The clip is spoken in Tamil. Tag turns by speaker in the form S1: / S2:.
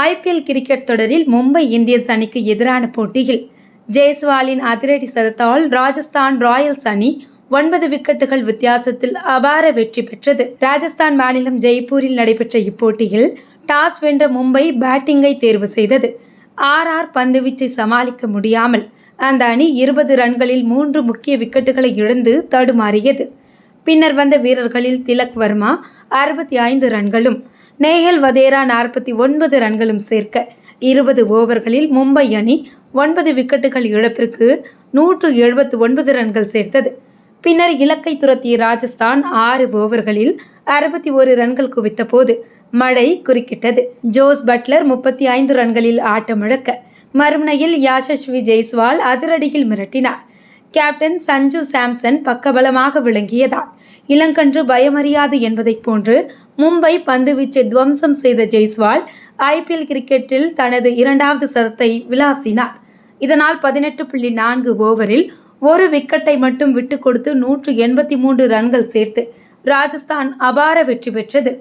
S1: ஐபிஎல் கிரிக்கெட் தொடரில் மும்பை இந்தியன்ஸ் அணிக்கு எதிரான போட்டியில் ஜெய்ஸ்வாலின் அதிரடி சதத்தால் ராஜஸ்தான் ராயல்ஸ் அணி 9 விக்கெட்டுகள் வித்தியாசத்தில் அபார வெற்றி பெற்றது. ராஜஸ்தான் மாநிலம் ஜெய்ப்பூரில் நடைபெற்ற இப்போட்டியில் டாஸ் வென்ற மும்பை பேட்டிங்கை தேர்வு செய்தது. பந்துவீச்சை சமாளிக்க முடியாமல் அந்த அணி 20 ரன்களில் 3 முக்கிய விக்கெட்டுகளை இழந்து தடுமாறியது. பின்னர் வந்த வீரர்களில் திலக் வர்மா 65 ரன்களும், நேஹல் வதேரா 49 ரன்களும் சேர்க்க 20 ஓவர்களில் மும்பை அணி 9 விக்கெட்டுகள் இழப்பிற்கு 179 ரன்கள் சேர்த்தது. பின்னர் இலக்கை துரத்திய ராஜஸ்தான் 6 ஓவர்களில் 61 ரன்கள் குவித்த போது மழை குறுக்கிட்டது. ஜோஸ் பட்லர் 35 ரன்களில் ஆட்டமிழக்க, மறுமுனையில் யாஷஸ்வி ஜெய்ஸ்வால் அதிரடியில் மிரட்டினார். கேப்டன் சஞ்சு சாம்சன் பக்கபலமாக விளங்கியதால் இளங்கன்று பயமறியாது என்பதைப் போன்று மும்பை பந்துவீச்சை துவம்சம் செய்த ஜெய்ஸ்வால் ஐபிஎல் கிரிக்கெட்டில் தனது 2வது சதத்தை விளாசினார். இதனால் 18.4 ஓவரில் 1 விக்கெட்டை மட்டும் விட்டுக் கொடுத்து 183 ரன்கள் சேர்த்து ராஜஸ்தான் அபார வெற்றி பெற்றது.